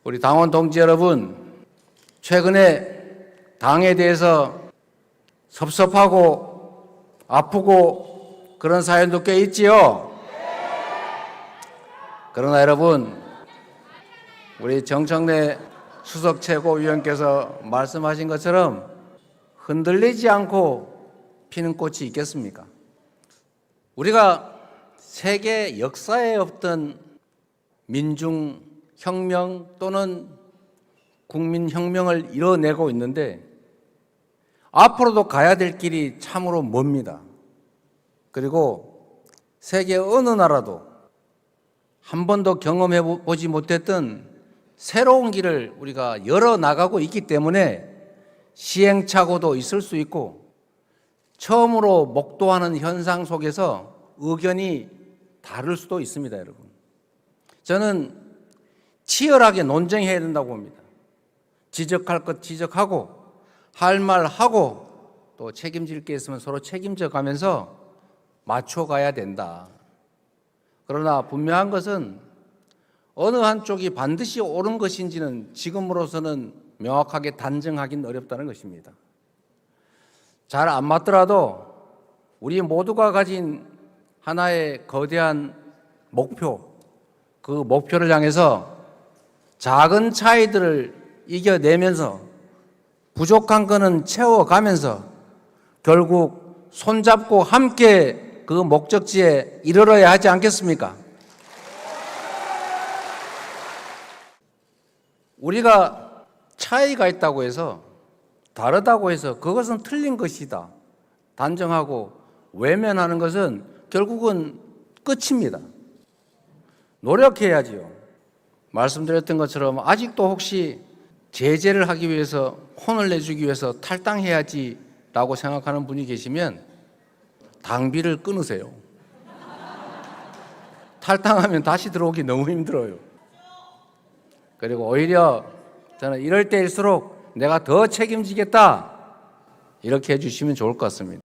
우리 당원 동지 여러분, 최근에 당에 대해서 섭섭하고 아프고 그런 사연도 꽤 있지요. 그러나 여러분, 우리 정청래 수석 최고위원께서 말씀하신 것처럼 흔들리지 않고 피는 꽃이 있겠습니까? 우리가 세계 역사에 없던 민중혁명 또는 국민혁명을 이뤄내고 있는데 앞으로도 가야 될 길이 참으로 멉니다. 그리고 세계 어느 나라도 한 번도 경험해 보지 못했던 새로운 길을 우리가 열어나가고 있기 때문에 시행착오도 있을 수 있고 처음으로 목도하는 현상 속에서 의견이 다를 수도 있습니다, 여러분. 저는 치열하게 논쟁해야 된다고 봅니다. 지적할 것 지적하고 할 말 하고 또 책임질 게 있으면 서로 책임져 가면서 맞춰가야 된다. 그러나 분명한 것은 어느 한쪽이 반드시 옳은 것인지는 지금으로서는 명확하게 단정하기는 어렵다는 것입니다. 잘 안 맞더라도 우리 모두가 가진 하나의 거대한 목표, 그 목표를 향해서 작은 차이들을 이겨내면서 부족한 거는 채워가면서 결국 손잡고 함께 그 목적지에 이르러야 하지 않겠습니까? 우리가 차이가 있다고 해서 다르다고 해서 그것은 틀린 것이다 단정하고 외면하는 것은 결국은 끝입니다. 노력해야지요. 말씀드렸던 것처럼 아직도 혹시 제재를 하기 위해서 혼을 내주기 위해서 탈당해야지 라고 생각하는 분이 계시면 당비를 끊으세요. 탈당하면 다시 들어오기 너무 힘들어요. 그리고 오히려 저는 이럴 때일수록 내가 더 책임지겠다 이렇게 해주시면 좋을 것 같습니다.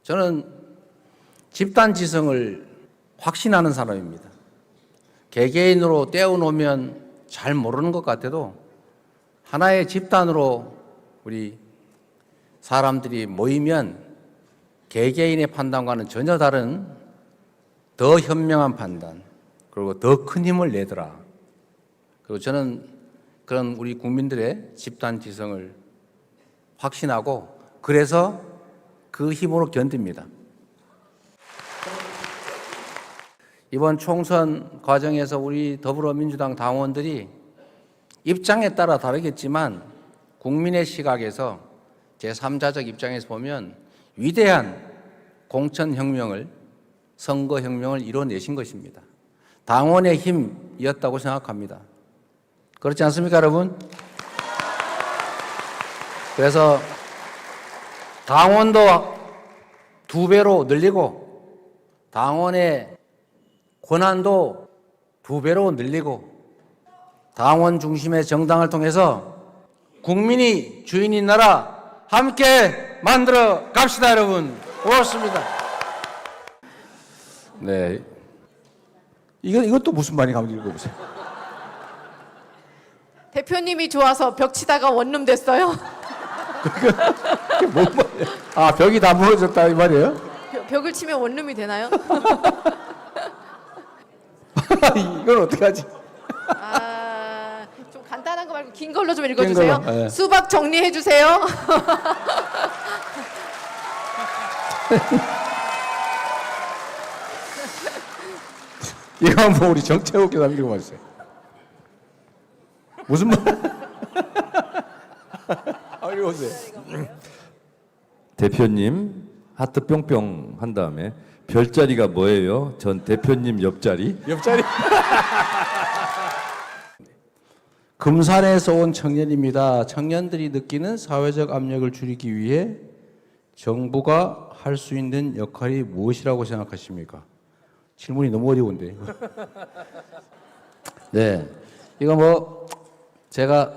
저는 집단지성을 확신하는 사람입니다. 개개인으로 떼어놓으면 잘 모르는 것 같아도 하나의 집단으로 우리 사람들이 모이면 개개인의 판단과는 전혀 다른 더 현명한 판단 그리고 더 큰 힘을 내더라. 그리고 저는 그런 우리 국민들의 집단지성을 확신하고 그래서 그 힘으로 견딥니다. 이번 총선 과정에서 우리 더불어민주당 당원들이 입장에 따라 다르겠지만 국민의 시각에서 제3자적 입장에서 보면 위대한 공천혁명을 선거혁명을 이뤄내신 것입니다. 당원의 힘이었다고 생각합니다. 그렇지 않습니까, 여러분? 그래서 당원도 2배로 늘리고 당원의 권한도 2배로 늘리고 당원 중심의 정당을 통해서 국민이 주인인 나라 함께 만들어 갑시다, 여러분. 고맙습니다. 네, 이것도 무슨 말인가 한번 읽어보세요. 대표님이 좋아서 벽 치다가 원룸 됐어요. 그게 뭔 말이에요? 아, 벽이 다 무너졌다 이 말이에요? 벽을 치면 원룸이 되나요? 이걸 어떻게 하지? 좀 간단한 거 말고 긴 걸로 좀 읽어주세요. 걸로, 네. 수박 정리해 주세요. 이거 한번 우리 정채욱께서 한번 읽어봐주세요. 무슨 말? 읽어보세요. 대표님 하트 뿅뿅 한 다음에 별자리가 뭐예요? 전 대표님 옆자리. 옆자리. 금산에서 온 청년입니다. 청년들이 느끼는 사회적 압력을 줄이기 위해 정부가 할 수 있는 역할이 무엇이라고 생각하십니까? 질문이 너무 어려운데. 네, 이거 뭐 제가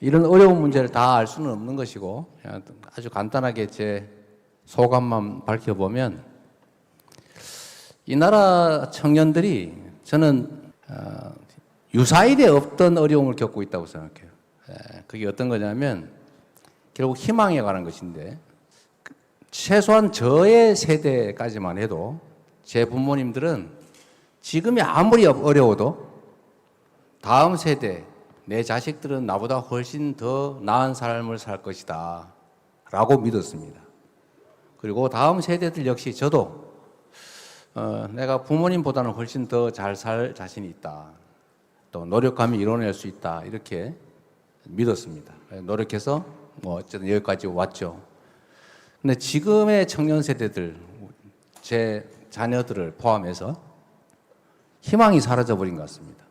이런 어려운 문제를 다 알 수는 없는 것이고 그냥 아주 간단하게 제 소감만 밝혀보면 이 나라 청년들이 저는 유사일에 없던 어려움을 겪고 있다고 생각해요. 그게 어떤 거냐면 결국 희망에 관한 것인데 최소한 저의 세대까지만 해도 제 부모님들은 지금이 아무리 어려워도 다음 세대, 내 자식들은 나보다 훨씬 더 나은 삶을 살 것이다 라고 믿었습니다. 그리고 다음 세대들 역시 저도 내가 부모님보다는 훨씬 더 잘 살 자신이 있다. 또 노력하면 이뤄낼 수 있다. 이렇게 믿었습니다. 노력해서 뭐 어쨌든 여기까지 왔죠. 근데 지금의 청년 세대들, 제 자녀들을 포함해서 희망이 사라져버린 것 같습니다.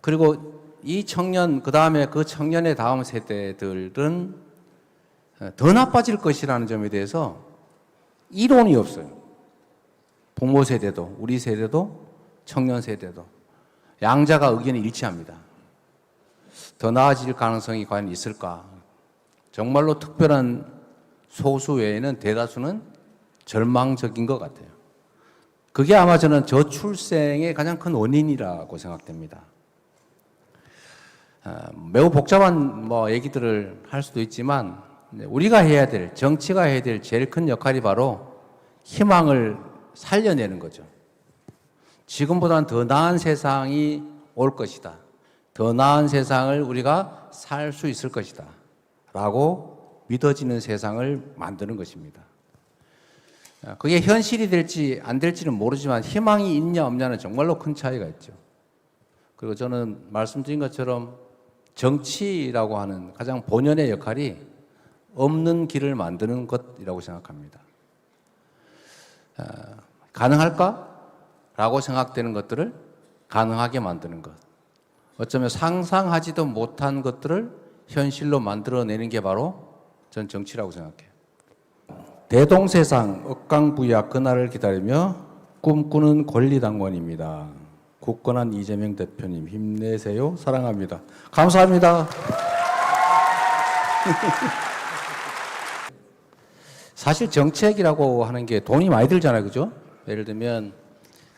그리고 이 청년, 그 다음에 그 청년의 다음 세대들은 더 나빠질 것이라는 점에 대해서 이론이 없어요. 부모 세대도, 우리 세대도, 청년 세대도. 양자가 의견이 일치합니다. 더 나아질 가능성이 과연 있을까? 정말로 특별한 소수 외에는 대다수는 절망적인 것 같아요. 그게 아마 저는 저출생의 가장 큰 원인이라고 생각됩니다. 매우 복잡한 얘기들을 할 수도 있지만 우리가 해야 될, 정치가 해야 될 제일 큰 역할이 바로 희망을 살려내는 거죠. 지금보다는 더 나은 세상이 올 것이다. 더 나은 세상을 우리가 살 수 있을 것이다. 라고 믿어지는 세상을 만드는 것입니다. 그게 현실이 될지 안 될지는 모르지만 희망이 있냐 없냐는 정말로 큰 차이가 있죠. 그리고 저는 말씀드린 것처럼 정치라고 하는 가장 본연의 역할이 없는 길을 만드는 것이라고 생각합니다. 가능할까? 라고 생각되는 것들을 가능하게 만드는 것. 어쩌면 상상하지도 못한 것들을 현실로 만들어내는 게 바로 전 정치라고 생각해요. 대동세상 억강부약 그날을 기다리며 꿈꾸는 권리당원입니다. 굳건한 이재명 대표님 힘내세요. 사랑합니다. 감사합니다. 사실 정책이라고 하는 게 돈이 많이 들잖아요. 그죠? 예를 들면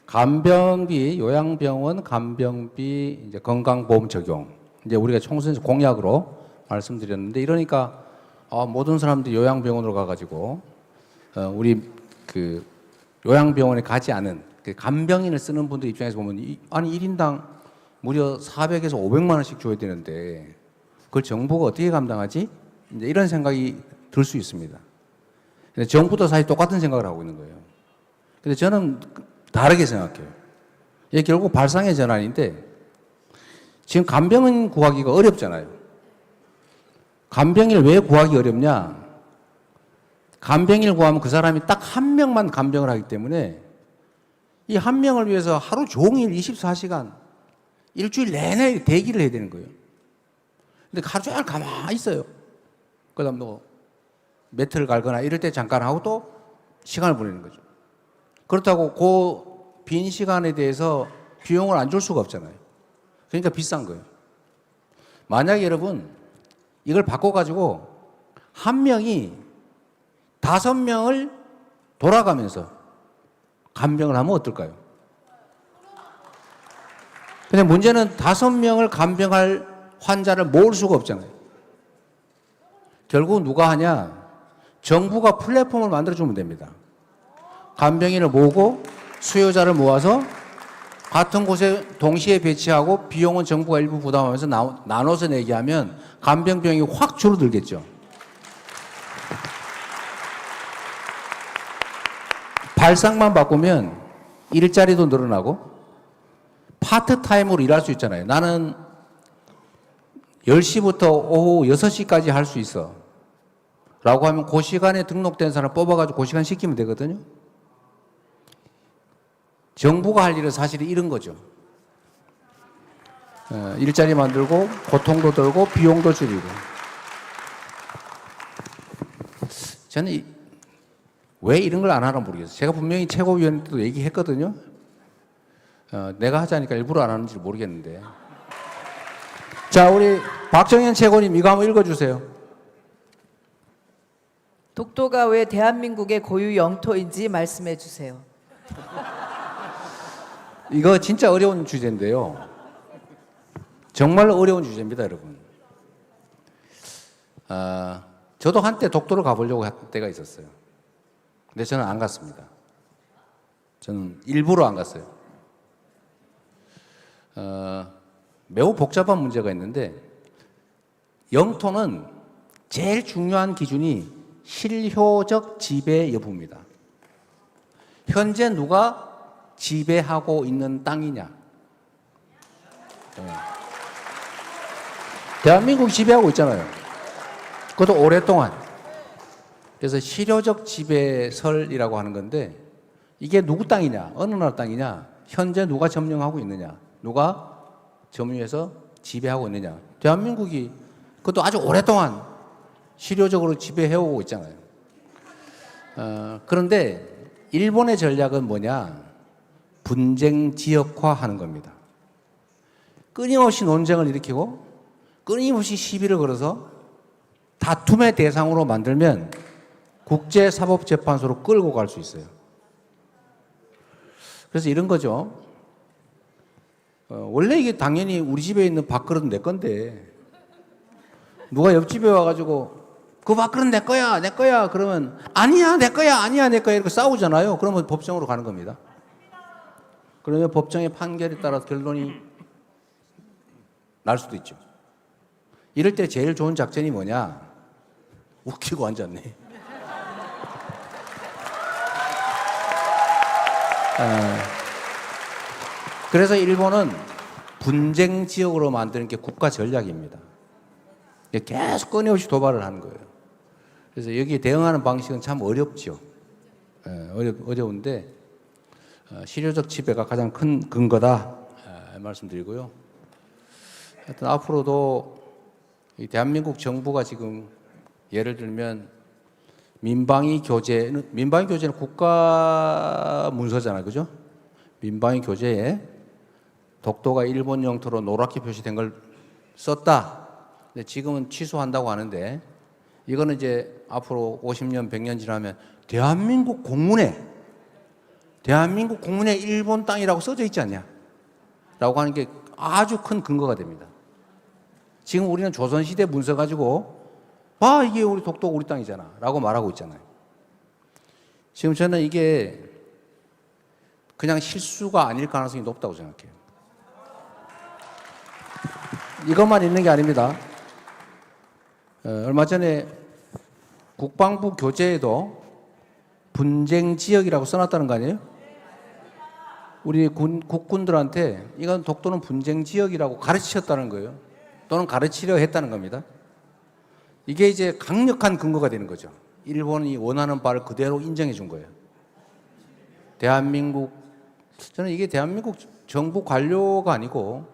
간병비, 요양병원 간병비 이제 건강보험 적용. 이제 우리가 총선 공약으로 말씀드렸는데 이러니까 모든 사람들이 요양병원으로 가가지고 우리 그 요양병원에 가지 않은 그 간병인을 쓰는 분들 입장에서 보면 아니 1인당 무려 400에서 500만 원씩 줘야 되는데 그걸 정부가 어떻게 감당하지? 이제 이런 생각이 들 수 있습니다. 근데 정부도 사실 똑같은 생각을 하고 있는 거예요. 근데 저는 다르게 생각해요. 이게 결국 발상의 전환인데 지금 간병인 구하기가 어렵잖아요. 간병인을 왜 구하기 어렵냐? 간병인을 구하면 그 사람이 딱 한 명만 간병을 하기 때문에 이 한 명을 위해서 하루 종일 24시간 일주일 내내 대기를 해야 되는 거예요. 근데 하루 종일 가만히 있어요. 그 다음 뭐 매트를 갈거나 이럴 때 잠깐 하고 또 시간을 보내는 거죠. 그렇다고 그 빈 시간에 대해서 비용을 안 줄 수가 없잖아요. 그러니까 비싼 거예요. 만약에 여러분 이걸 바꿔가지고 한 명이 5명을 돌아가면서 간병을 하면 어떨까요? 근데 문제는 5명을 간병할 환자를 모을 수가 없잖아요. 결국 누가 하냐? 정부가 플랫폼을 만들어주면 됩니다. 간병인을 모으고 수요자를 모아서 같은 곳에 동시에 배치하고 비용은 정부가 일부 부담하면서 나눠서 내게 하면 간병비용이 확 줄어들겠죠. 발상만 바꾸면 일자리도 늘어나고 파트타임으로 일할 수 있잖아요. 나는 10시부터 오후 6시까지 할 수 있어. 라고 하면 그 시간에 등록된 사람 뽑아가지고 그 시간 시키면 되거든요. 정부가 할 일은 사실 이런 거죠. 일자리 만들고 고통도 덜고 비용도 줄이고. 저는 왜 이런 걸 안 하나 모르겠어요. 제가 분명히 최고위원 때도 얘기했거든요. 내가 하자니까 일부러 안 하는지 모르겠는데. 자, 우리 박정현 최고님 이거 한번 읽어주세요. 독도가 왜 대한민국의 고유 영토인지 말씀해 주세요. 이거 진짜 어려운 주제인데요. 정말 어려운 주제입니다, 여러분. 저도 한때 독도를 가보려고 할 때가 있었어요. 근데 저는 안 갔습니다. 저는 일부러 안 갔어요. 매우 복잡한 문제가 있는데 영토는 제일 중요한 기준이 실효적 지배 여부입니다. 현재 누가 지배하고 있는 땅이냐? 대한민국이 지배하고 있잖아요. 그것도 오랫동안. 그래서 실효적 지배설이라고 하는 건데 이게 누구 땅이냐? 어느 나라 땅이냐? 현재 누가 점령하고 있느냐? 누가 점유해서 지배하고 있느냐? 대한민국이 그것도 아주 오랫동안 실효적으로 지배해오고 있잖아요. 그런데 일본의 전략은 뭐냐? 분쟁 지역화하는 겁니다. 끊임없이 논쟁을 일으키고 끊임없이 시비를 걸어서 다툼의 대상으로 만들면 국제사법재판소로 끌고 갈 수 있어요. 그래서 이런 거죠. 원래 이게 당연히 우리 집에 있는 밥그릇은 내 건데 누가 옆집에 와가지고 그 밥그릇은 내 거야, 내 거야. 그러면 아니야, 내 거야, 아니야, 내 거야. 이렇게 싸우잖아요. 그러면 법정으로 가는 겁니다. 그러면 법정의 판결에 따라 결론이 날 수도 있죠. 이럴 때 제일 좋은 작전이 뭐냐? 웃기고 앉았네. 그래서 일본은 분쟁 지역으로 만드는 게 국가 전략입니다. 계속 끊임없이 도발을 하는 거예요. 그래서 여기에 대응하는 방식은 참 어렵죠. 어려운데 실효적 지배가 가장 큰 근거다 말씀드리고요. 하여튼 앞으로도 이 대한민국 정부가 지금 예를 들면 민방위 교제는 국가 문서잖아요, 그죠? 민방위 교재에 독도가 일본 영토로 노랗게 표시된 걸 썼다. 근데 지금은 취소한다고 하는데 이거는 이제 앞으로 50년, 100년 지나면 대한민국 공문에 일본 땅이라고 써져 있지 않냐? 라고 하는 게 아주 큰 근거가 됩니다. 지금 우리는 조선시대 문서 가지고 봐, 이게 우리 독도 우리 땅이잖아 라고 말하고 있잖아요. 지금 저는 이게 그냥 실수가 아닐 가능성이 높다고 생각해요. 이것만 있는 게 아닙니다. 얼마 전에 국방부 교재에도 분쟁 지역이라고 써놨다는 거 아니에요? 우리 국군들한테 이건 독도는 분쟁 지역이라고 가르치셨다는 거예요. 또는 가르치려 했다는 겁니다. 이게 이제 강력한 근거가 되는 거죠. 일본이 원하는 바를 그대로 인정해 준 거예요. 저는 이게 대한민국 정부 관료가 아니고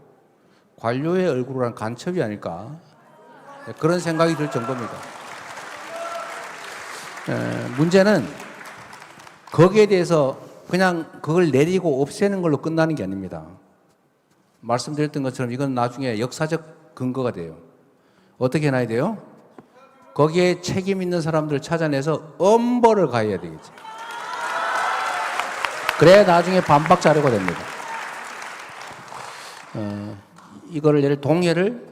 관료의 얼굴을 한 간첩이 아닐까 그런 생각이 들 정도입니다. 문제는 거기에 대해서 그냥 그걸 내리고 없애는 걸로 끝나는 게 아닙니다. 말씀드렸던 것처럼 이건 나중에 역사적 근거가 돼요. 어떻게 해놔야 돼요? 거기에 책임 있는 사람들을 찾아내서 엄벌을 가해야 되겠지. 그래야 나중에 반박 자료가 됩니다. 이거를 예를 동해를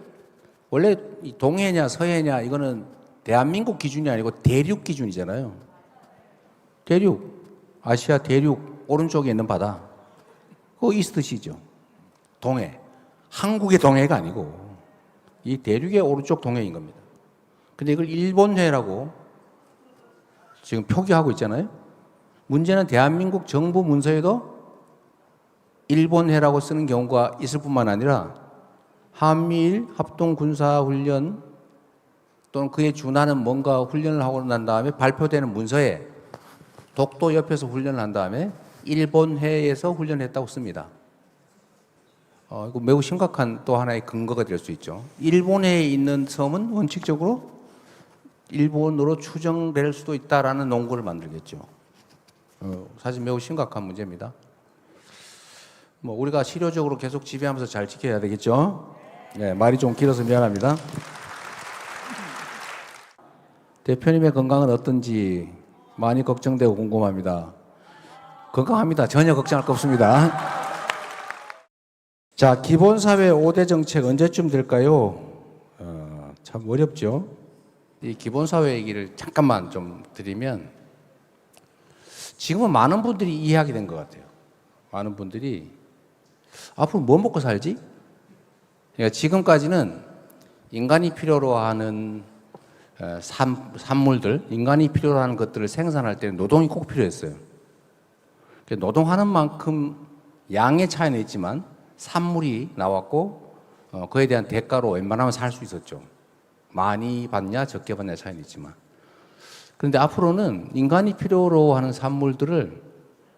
원래 동해냐 서해냐 이거는 대한민국 기준이 아니고 대륙 기준이잖아요. 대륙 아시아 대륙 오른쪽에 있는 바다 그거 이스트시죠. 동해 한국의 동해가 아니고 이 대륙의 오른쪽 동해인 겁니다. 근데 이걸 일본해라고 지금 표기하고 있잖아요. 문제는 대한민국 정부 문서에도 일본해라고 쓰는 경우가 있을 뿐만 아니라 한미일 합동군사훈련 또는 그에 준하는 뭔가 훈련을 하고 난 다음에 발표되는 문서에 독도 옆에서 훈련을 한 다음에 일본해에서 훈련했다고 씁니다. 이거 매우 심각한 또 하나의 근거가 될 수 있죠. 일본해에 있는 섬은 원칙적으로 일본으로 추정될 수도 있다라는 논구를 만들겠죠. 사실 매우 심각한 문제입니다. 우리가 실효적으로 계속 지배하면서 잘 지켜야 되겠죠. 네, 말이 좀 길어서 미안합니다. 대표님의 건강은 어떤지 많이 걱정되고 궁금합니다. 건강합니다. 전혀 걱정할 거 없습니다. 자, 기본사회 5대 정책 언제쯤 될까요? 참 어렵죠. 이 기본사회 얘기를 잠깐만 좀 드리면 지금은 많은 분들이 이해하게 된 것 같아요. 많은 분들이 앞으로 뭐 먹고 살지? 그러니까 지금까지는 인간이 필요로 하는 산물들, 인간이 필요로 하는 것들을 생산할 때는 노동이 꼭 필요했어요. 노동하는 만큼 양의 차이는 있지만 산물이 나왔고 그에 대한 대가로 웬만하면 살 수 있었죠. 많이 받냐 적게 받냐 차이는 있지만. 그런데 앞으로는 인간이 필요로 하는 산물들을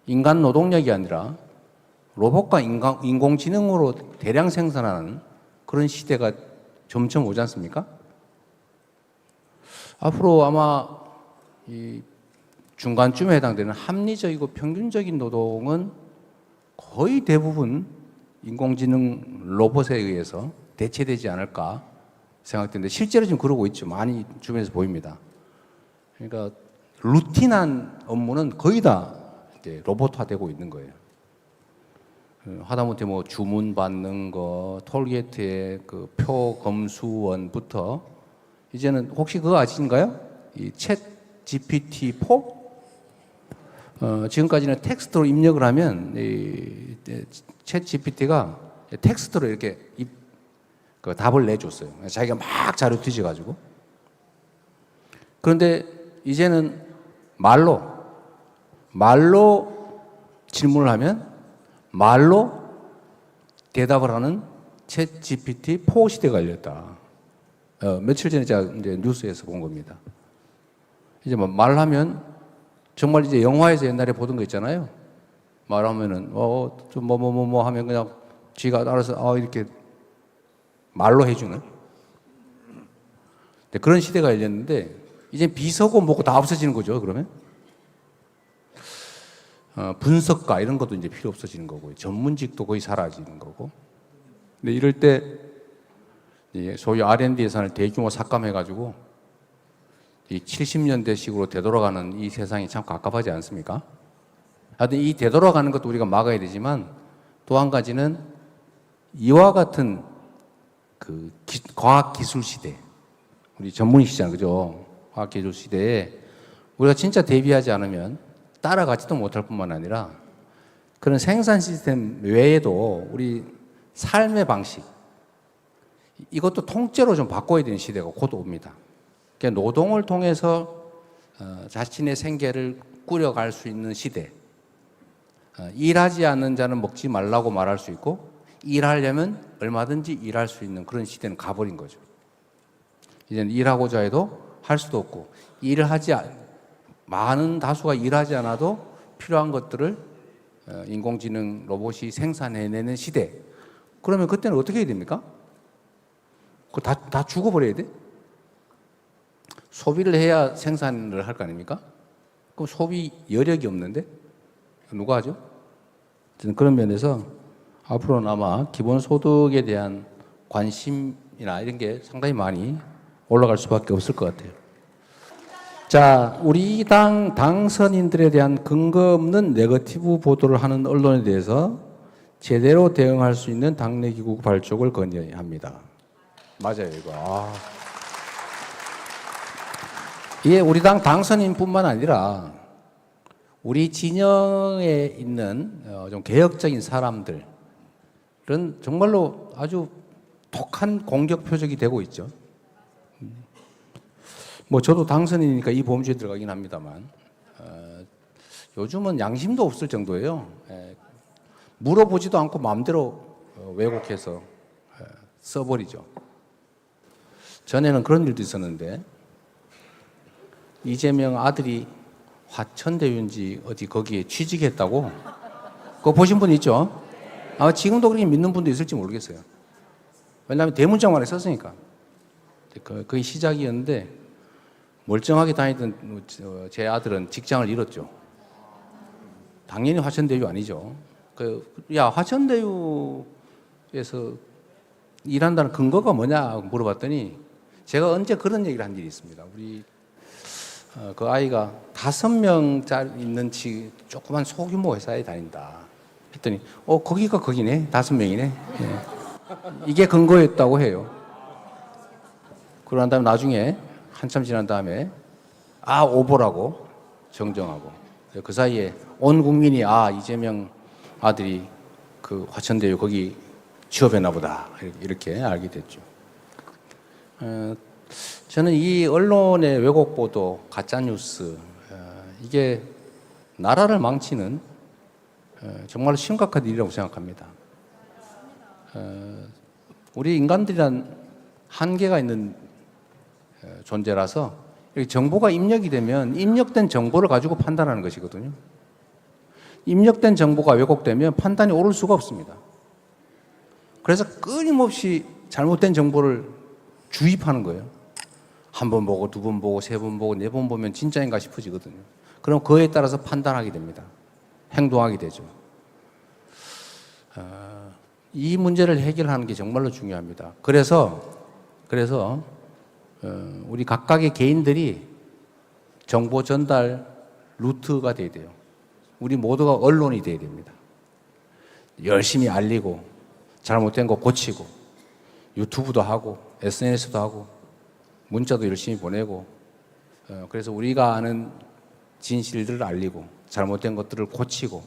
인간 노동력이 아니라 로봇과 인공지능으로 대량 생산하는 그런 시대가 점점 오지 않습니까? 앞으로 아마 이 중간쯤에 해당되는 합리적이고 평균적인 노동은 거의 대부분 인공지능 로봇에 의해서 대체되지 않을까 생각되는데 실제로 지금 그러고 있죠. 많이 주변에서 보입니다. 그러니까 루틴한 업무는 거의 다 이제 로봇화되고 있는 거예요. 하다못해 뭐 주문 받는 거, 톨게이트의 그 표 검수원부터 이제는 혹시 그거 아신가요? 이 챗 GPT-4? 지금까지는 텍스트로 입력을 하면 이 챗 GPT가 텍스트로 이렇게 그 답을 내줬어요. 자기가 막 자료 뒤져가지고. 그런데 이제는 말로 질문을 하면 말로 대답을 하는 챗 GPT-4 시대가 열렸다. 며칠 전에 제가 이제 뉴스에서 본 겁니다. 이제 뭐 말하면 정말 이제 영화에서 옛날에 보던 거 있잖아요. 말하면은 좀 뭐 하면 그냥 지가 알아서 이렇게 말로 해주는 그런 시대가 열렸는데 이제 비서고 뭐고 다 없어지는 거죠. 그러면 분석가 이런 것도 이제 필요 없어지는 거고 전문직도 거의 사라지는 거고. 근데 이럴 때 소위 R&D 예산을 대규모 삭감해가지고 이 70년대식으로 되돌아가는 이 세상이 참 갑갑하지 않습니까? 하여튼 이 되돌아가는 것도 우리가 막아야 되지만 또 한 가지는 이와 같은 그 과학기술 시대, 우리 전문이시잖아요, 그죠? 과학기술 시대에 우리가 진짜 대비하지 않으면 따라가지도 못할 뿐만 아니라 그런 생산 시스템 외에도 우리 삶의 방식, 이것도 통째로 좀 바꿔야 되는 시대가 곧 옵니다. 그러니까 노동을 통해서 자신의 생계를 꾸려갈 수 있는 시대. 일하지 않는 자는 먹지 말라고 말할 수 있고 일하려면 얼마든지 일할 수 있는 그런 시대는 가버린 거죠. 이제는 일하고자 해도 할 수도 없고 많은 다수가 일하지 않아도 필요한 것들을 인공지능 로봇이 생산해내는 시대. 그러면 그때는 어떻게 해야 됩니까? 그거 다 죽어버려야 돼? 소비를 해야 생산을 할 거 아닙니까? 그럼 소비 여력이 없는데? 누가 하죠? 그런 면에서 앞으로는 아마 기본소득에 대한 관심이나 이런 게 상당히 많이 올라갈 수밖에 없을 것 같아요. 자, 우리 당 당선인들에 대한 근거 없는 네거티브 보도를 하는 언론에 대해서 제대로 대응할 수 있는 당내 기구 발족을 건의해야 합니다. 맞아요, 이거. 이게 우리 당 당선인뿐만 아니라 우리 진영에 있는 좀 개혁적인 사람들은 정말로 아주 독한 공격 표적이 되고 있죠. 뭐 저도 당선인이니까 이 보험주에 들어가긴 합니다만 요즘은 양심도 없을 정도예요. 물어보지도 않고 마음대로 왜곡해서 써버리죠. 전에는 그런 일도 있었는데 이재명 아들이 화천대유인지 어디 거기에 취직했다고 그거 보신 분 있죠? 아마 지금도 그렇게 믿는 분도 있을지 모르겠어요. 왜냐하면 대문짝만에 썼으니까. 그게 시작이었는데 멀쩡하게 다니던 제 아들은 직장을 잃었죠. 당연히 화천대유 아니죠. 화천대유에서 일한다는 근거가 뭐냐 물어봤더니 제가 언제 그런 얘기를 한 일이 있습니다. 우리 그 아이가 5명짜리 있는 조그만 소규모 회사에 다닌다. 했더니 거기가 거기네. 5명이네. 예. 이게 근거였다고 해요. 그러고 다음에 나중에 한참 지난 다음에 오보라고 정정하고 그 사이에 온 국민이 이재명 아들이 그 화천대유 거기 취업했나 보다 이렇게 알게 됐죠. 저는 이 언론의 왜곡 보도, 가짜 뉴스 이게 나라를 망치는 정말 심각한 일이라고 생각합니다. 우리 인간들이란 한계가 있는 존재라서 이렇게 정보가 입력이 되면 입력된 정보를 가지고 판단하는 것이거든요. 입력된 정보가 왜곡되면 판단이 옳을 수가 없습니다. 그래서 끊임없이 잘못된 정보를 주입하는 거예요. 한 번 보고, 두 번 보고, 세 번 보고, 네 번 보면 진짜인가 싶어지거든요. 그럼 그에 따라서 판단하게 됩니다. 행동하게 되죠. 이 문제를 해결하는 게 정말로 중요합니다. 그래서 우리 각각의 개인들이 정보 전달 루트가 돼야 돼요. 우리 모두가 언론이 돼야 됩니다. 열심히 알리고 잘못된 거 고치고 유튜브도 하고 SNS도 하고 문자도 열심히 보내고 그래서 우리가 아는 진실들을 알리고 잘못된 것들을 고치고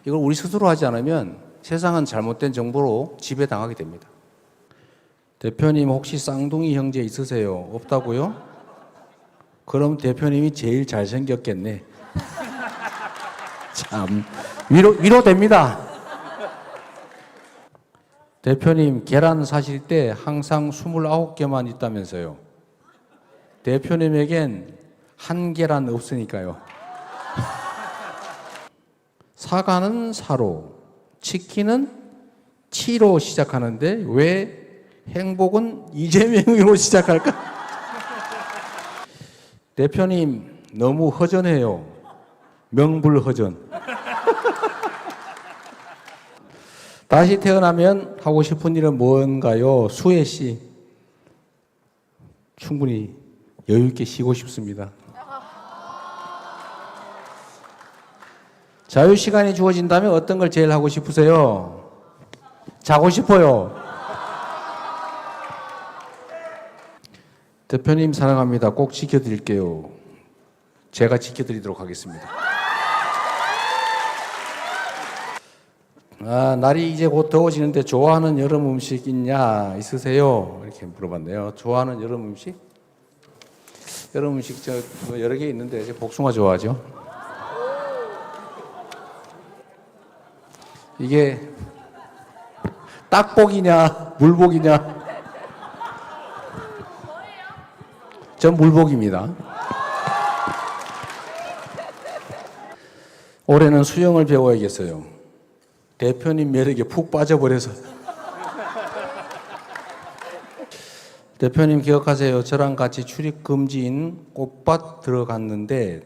이걸 우리 스스로 하지 않으면 세상은 잘못된 정보로 지배당하게 됩니다. 대표님 혹시 쌍둥이 형제 있으세요? 없다고요? 그럼 대표님이 제일 잘생겼겠네. 참 위로됩니다. 대표님 계란 사실 때 항상 29개만 있다면서요. 대표님에겐 한 계란 없으니까요. 사과는 사로, 치킨은 치로 시작하는데 왜 행복은 이재명으로 시작할까? 대표님 너무 허전해요. 명불허전. 다시 태어나면 하고 싶은 일은 뭔가요? 수혜 씨. 충분히 여유 있게 쉬고 싶습니다. 자유 시간이 주어진다면 어떤 걸 제일 하고 싶으세요? 자고 싶어요. 대표님 사랑합니다. 꼭 지켜드릴게요. 제가 지켜드리도록 하겠습니다. 날이 이제 곧 더워지는데 좋아하는 여름 음식 있으세요? 이렇게 물어봤네요. 좋아하는 여름 음식? 여름 음식 여러 개 있는데 이제 복숭아 좋아하죠. 이게 딱복이냐 물복이냐? 전 물복입니다. 올해는 수영을 배워야겠어요. 대표님 매력에 푹 빠져버려서. 대표님 기억하세요. 저랑 같이 출입 금지인 꽃밭 들어갔는데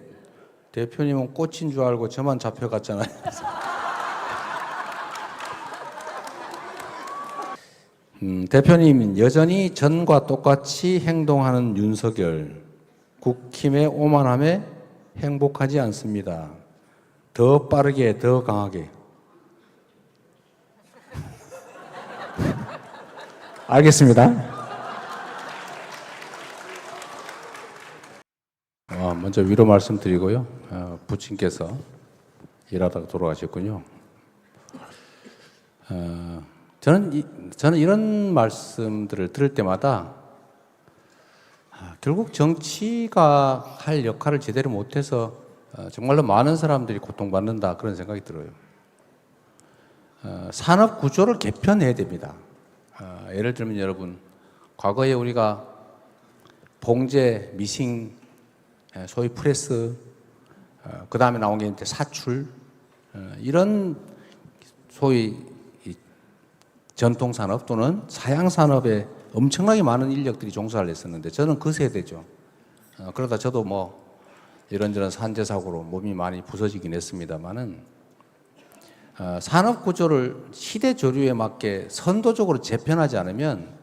대표님은 꽃인 줄 알고 저만 잡혀갔잖아요. 대표님 여전히 전과 똑같이 행동하는 윤석열. 국힘의 오만함에 행복하지 않습니다. 더 빠르게, 더 강하게. 알겠습니다. 먼저 위로 말씀드리고요. 부친께서 일하다가 돌아가셨군요. 저는 이런 말씀들을 들을 때마다 결국 정치가 할 역할을 제대로 못해서 정말로 많은 사람들이 고통받는다 그런 생각이 들어요. 산업 구조를 개편해야 됩니다. 예를 들면 여러분 과거에 우리가 봉제, 미싱, 소위 프레스, 그 다음에 나온 게 이제 사출 이런 소위 전통 산업 또는 사양 산업에 엄청나게 많은 인력들이 종사를 했었는데 저는 그 세대죠. 그러다 저도 뭐 이런저런 산재 사고로 몸이 많이 부서지긴 했습니다만은 산업 구조를 시대 조류에 맞게 선도적으로 재편하지 않으면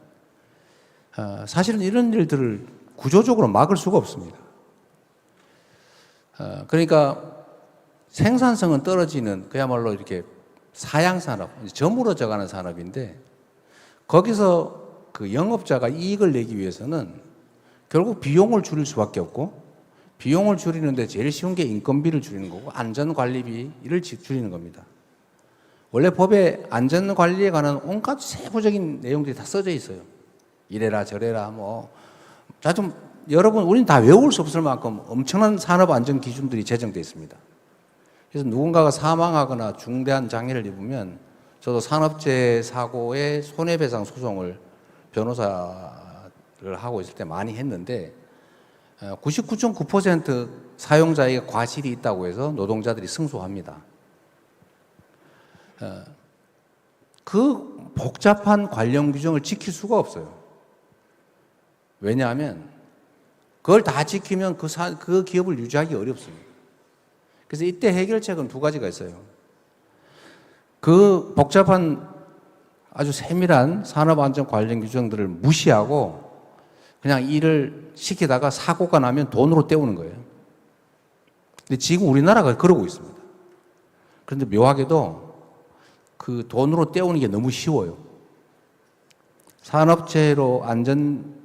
사실은 이런 일들을 구조적으로 막을 수가 없습니다. 그러니까 생산성은 떨어지는 그야말로 이렇게 사양산업, 저물어져가는 산업인데 거기서 그 영업자가 이익을 내기 위해서는 결국 비용을 줄일 수밖에 없고 비용을 줄이는데 제일 쉬운 게 인건비를 줄이는 거고 안전관리비를 줄이는 겁니다. 원래 법에 안전관리에 관한 온갖 세부적인 내용들이 다 써져 있어요. 이래라 저래라 좀 여러분 우리는 다 외울 수 없을 만큼 엄청난 산업안전 기준들이 제정되어 있습니다. 그래서 누군가가 사망하거나 중대한 장애를 입으면 저도 산업재해 사고의 손해배상 소송을 변호사를 하고 있을 때 많이 했는데 99.9% 사용자에게 과실이 있다고 해서 노동자들이 승소합니다. 그 복잡한 관련 규정을 지킬 수가 없어요. 왜냐하면 그걸 다 지키면 그 기업을 유지하기 어렵습니다. 그래서 이때 해결책은 두 가지가 있어요. 그 복잡한 아주 세밀한 산업안전 관련 규정들을 무시하고 그냥 일을 시키다가 사고가 나면 돈으로 때우는 거예요. 근데 지금 우리나라가 그러고 있습니다. 그런데 묘하게도 그 돈으로 때우는 게 너무 쉬워요. 산업재해로 안전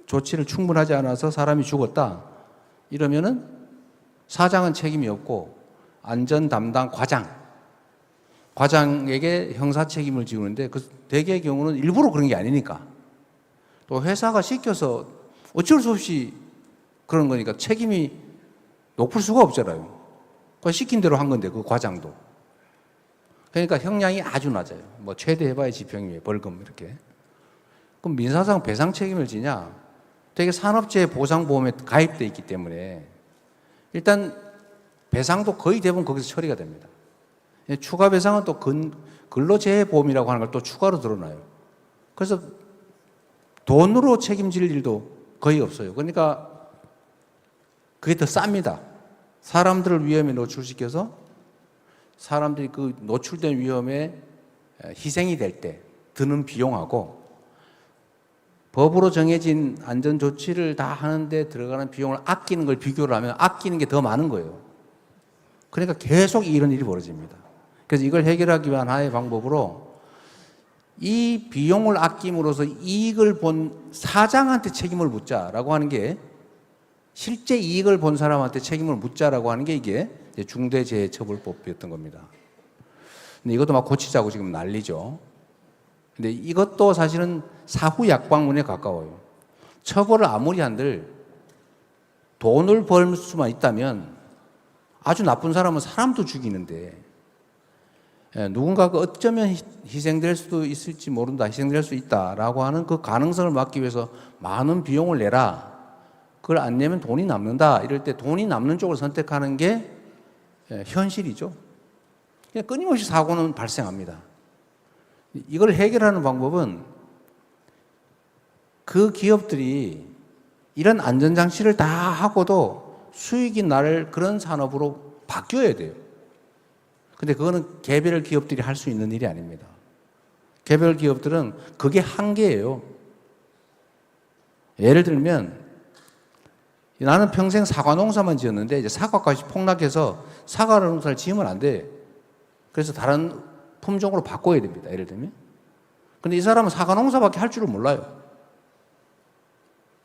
조치를 충분하지 않아서 사람이 죽었다. 이러면은 사장은 책임이 없고 안전 담당 과장에게 형사 책임을 지우는데 그 대개의 경우는 일부러 그런 게 아니니까 또 회사가 시켜서 어쩔 수 없이 그런 거니까 책임이 높을 수가 없잖아요. 그 시킨 대로 한 건데 그 과장도. 그러니까 형량이 아주 낮아요. 최대 해봐야 집행유예, 벌금 이렇게. 그럼 민사상 배상 책임을 지냐? 되게 산업재해 보상보험에 가입돼 있기 때문에 일단 배상도 거의 대부분 거기서 처리가 됩니다. 추가 배상은 또 근로재해보험이라고 하는 걸 또 추가로 드러나요. 그래서 돈으로 책임질 일도 거의 없어요. 그러니까 그게 더 쌉니다. 사람들을 위험에 노출시켜서 사람들이 그 노출된 위험에 희생이 될 때 드는 비용하고 법으로 정해진 안전조치를 다 하는데 들어가는 비용을 아끼는 걸 비교를 하면 아끼는 게 더 많은 거예요. 그러니까 계속 이런 일이 벌어집니다. 그래서 이걸 해결하기 위한 하나의 방법으로 이 비용을 아낌으로써 이익을 본 사장한테 책임을 묻자라고 하는 게 실제 이익을 본 사람한테 책임을 묻자라고 하는 게 이게 중대재해처벌법이었던 겁니다. 근데 이것도 막 고치자고 지금 난리죠. 근데 이것도 사실은 사후 약방문에 가까워요. 처벌을 아무리 한들 돈을 벌 수만 있다면 아주 나쁜 사람은 사람도 죽이는데 누군가가 어쩌면 희생될 수도 있을지 모른다, 희생될 수 있다라고 하는 그 가능성을 막기 위해서 많은 비용을 내라. 그걸 안 내면 돈이 남는다. 이럴 때 돈이 남는 쪽을 선택하는 게 현실이죠. 그냥 끊임없이 사고는 발생합니다. 이걸 해결하는 방법은 그 기업들이 이런 안전장치를 다 하고도 수익이 날 그런 산업으로 바뀌어야 돼요. 근데 그거는 개별 기업들이 할 수 있는 일이 아닙니다. 개별 기업들은 그게 한계예요. 예를 들면 나는 평생 사과 농사만 지었는데 이제 사과값이 폭락해서 사과 농사를 지으면 안 돼. 그래서 다른 품종으로 바꿔야 됩니다. 예를 들면. 근데 이 사람은 사과 농사밖에 할 줄을 몰라요.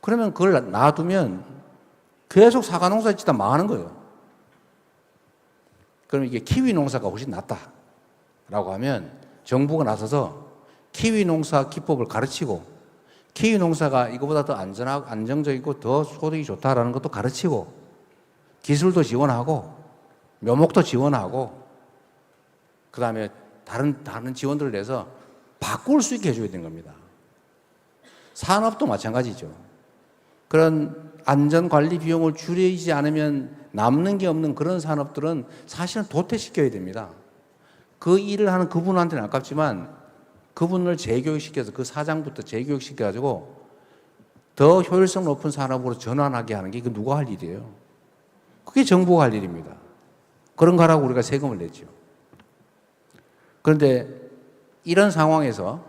그러면 그걸 놔두면 계속 사과 농사 짓다 망하는 거예요. 그럼 이게 키위 농사가 훨씬 낫다라고 하면 정부가 나서서 키위 농사 기법을 가르치고 키위 농사가 이거보다 더 안정적이고 더 소득이 좋다라는 것도 가르치고 기술도 지원하고 묘목도 지원하고 그 다음에 다른 지원들을 내서 바꿀 수 있게 해줘야 되는 겁니다. 산업도 마찬가지죠. 그런 안전관리 비용을 줄이지 않으면 남는 게 없는 그런 산업들은 사실은 도태시켜야 됩니다. 그 일을 하는 그분한테는 아깝지만 그분을 재교육시켜서 그 사장부터 재교육시켜가지고 더 효율성 높은 산업으로 전환하게 하는 게 이거 누가 할 일이에요? 그게 정부가 할 일입니다. 그런 거라고 우리가 세금을 냈죠. 그런데 이런 상황에서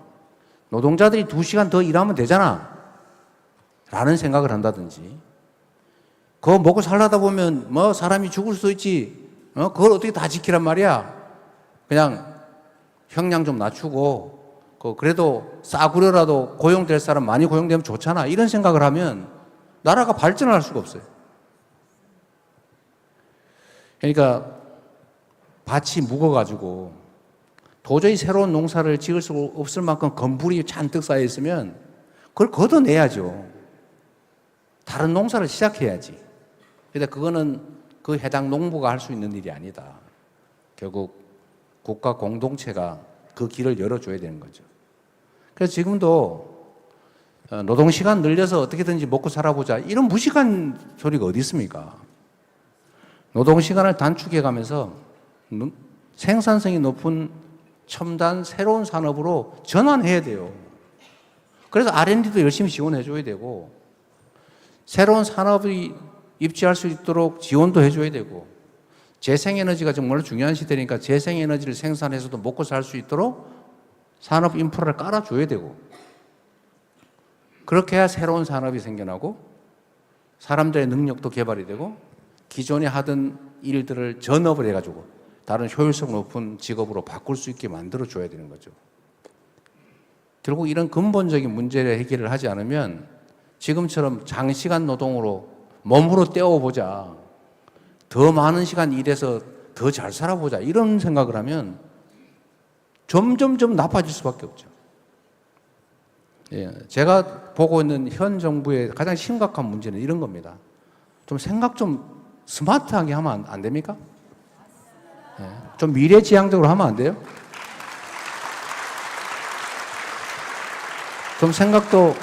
노동자들이 2시간 더 일하면 되잖아 라는 생각을 한다든지 그거 먹고 살라다 보면 사람이 죽을 수도 있지 그걸 어떻게 다 지키란 말이야. 그냥 형량 좀 낮추고 그래도 싸구려라도 고용될 사람 많이 고용되면 좋잖아. 이런 생각을 하면 나라가 발전을 할 수가 없어요. 그러니까 밭이 묵어가지고 도저히 새로운 농사를 지을 수 없을 만큼 건물이 잔뜩 쌓여 있으면 그걸 걷어내야죠. 다른 농사를 시작해야지. 그런데 그거는 그 해당 농부가 할 수 있는 일이 아니다. 결국 국가 공동체가 그 길을 열어줘야 되는 거죠. 그래서 지금도 노동시간 늘려서 어떻게든지 먹고 살아보자 이런 무식한 소리가 어디 있습니까? 노동시간을 단축해 가면서 생산성이 높은 첨단 새로운 산업으로 전환해야 돼요. 그래서 R&D도 열심히 지원해 줘야 되고 새로운 산업이 입지할 수 있도록 지원도 해줘야 되고 재생에너지가 정말 중요한 시대니까 재생에너지를 생산해서도 먹고 살 수 있도록 산업 인프라를 깔아줘야 되고 그렇게 해야 새로운 산업이 생겨나고 사람들의 능력도 개발이 되고 기존에 하던 일들을 전업을 해가지고 다른 효율성 높은 직업으로 바꿀 수 있게 만들어줘야 되는 거죠. 결국 이런 근본적인 문제를 해결을 하지 않으면 지금처럼 장시간 노동으로 몸으로 때워보자, 더 많은 시간 일해서 더 잘 살아보자 이런 생각을 하면 점점점 나빠질 수밖에 없죠. 예, 제가 보고 있는 현 정부의 가장 심각한 문제는 이런 겁니다. 좀 생각 좀 스마트하게 하면 안 됩니까? 예, 좀 미래지향적으로 하면 안 돼요? 좀 생각도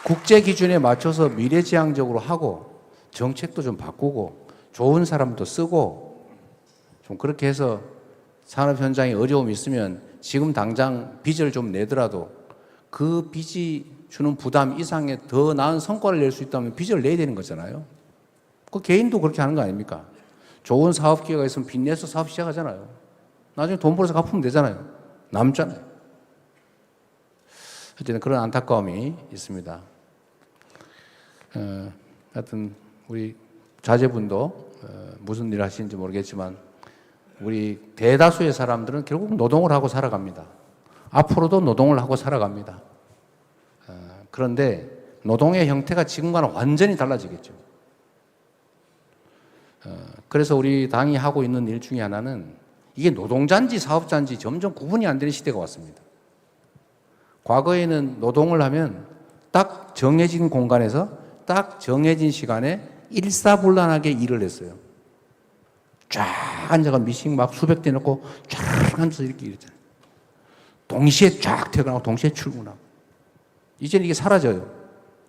국제 기준에 맞춰서 미래지향적으로 하고 정책도 좀 바꾸고 좋은 사람도 쓰고 좀 그렇게 해서 산업 현장에 어려움이 있으면 지금 당장 빚을 좀 내더라도 그 빚이 주는 부담 이상의 더 나은 성과를 낼 수 있다면 빚을 내야 되는 거잖아요. 그 개인도 그렇게 하는 거 아닙니까? 좋은 사업 기회가 있으면 빚 내서 사업 시작하잖아요. 나중에 돈 벌어서 갚으면 되잖아요. 남잖아요. 어쨌든 그런 안타까움이 있습니다. 하여튼 우리 자제분도 무슨 일을 하시는지 모르겠지만 우리 대다수의 사람들은 결국 노동을 하고 살아갑니다. 앞으로도 노동을 하고 살아갑니다. 그런데 노동의 형태가 지금과는 완전히 달라지겠죠. 그래서 우리 당이 하고 있는 일 중에 하나는 이게 노동자인지 사업자인지 점점 구분이 안 되는 시대가 왔습니다. 과거에는 노동을 하면 딱 정해진 공간에서 딱 정해진 시간에 일사불란하게 일을 했어요. 쫙 앉아가 미싱 막 수백 대 넣고 쫙 앉아서 이렇게 일했잖아요. 동시에 쫙 퇴근하고 동시에 출근하고. 이제는 이게 사라져요.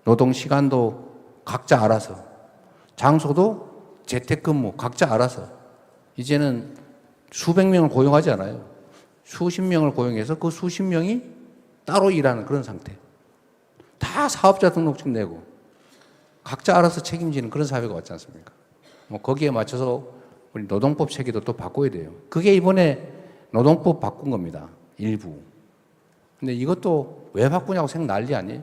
노동 시간도 각자 알아서, 장소도 재택근무 각자 알아서. 이제는 수백 명을 고용하지 않아요. 수십 명을 고용해서 그 수십 명이 따로 일하는 그런 상태. 다 사업자 등록증 내고 각자 알아서 책임지는 그런 사회가 왔지 않습니까? 뭐 거기에 맞춰서 우리 노동법 체계도 또 바꿔야 돼요. 그게 이번에 노동법 바꾼 겁니다. 일부. 근데 이것도 왜 바꾸냐고 생각 난리 아니에요?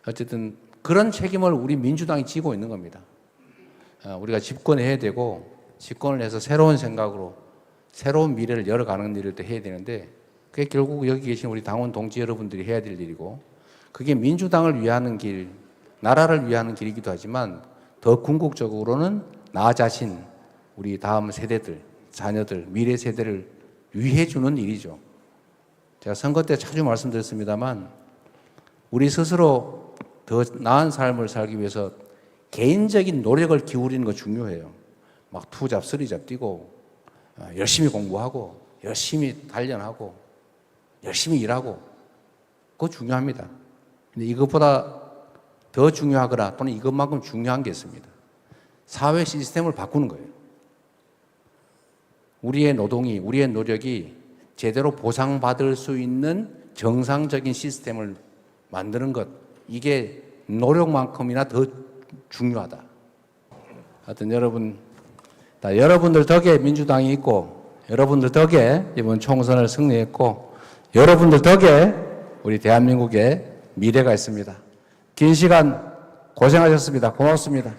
어쨌든 그런 책임을 우리 민주당이 지고 있는 겁니다. 우리가 집권해야 되고 집권을 해서 새로운 생각으로 새로운 미래를 열어가는 일을 또 해야 되는데 그게 결국 여기 계신 우리 당원 동지 여러분들이 해야 될 일이고 그게 민주당을 위하는 길, 나라를 위하는 길이기도 하지만 더 궁극적으로는 나 자신, 우리 다음 세대들, 자녀들, 미래 세대를 위해 주는 일이죠. 제가 선거 때 자주 말씀드렸습니다만 우리 스스로 더 나은 삶을 살기 위해서 개인적인 노력을 기울이는 거 중요해요. 막 투잡, 쓰리잡 뛰고 열심히 공부하고 열심히 단련하고 열심히 일하고 그거 중요합니다. 근데 이것보다 더 중요하거나 또는 이것만큼 중요한 게 있습니다. 사회 시스템을 바꾸는 거예요. 우리의 노동이, 우리의 노력이 제대로 보상받을 수 있는 정상적인 시스템을 만드는 것, 이게 노력만큼이나 더 중요하다. 하여튼 여러분들 덕에 민주당이 있고 여러분들 덕에 이번 총선을 승리했고 여러분들 덕에 우리 대한민국의 미래가 있습니다. 긴 시간 고생하셨습니다. 고맙습니다.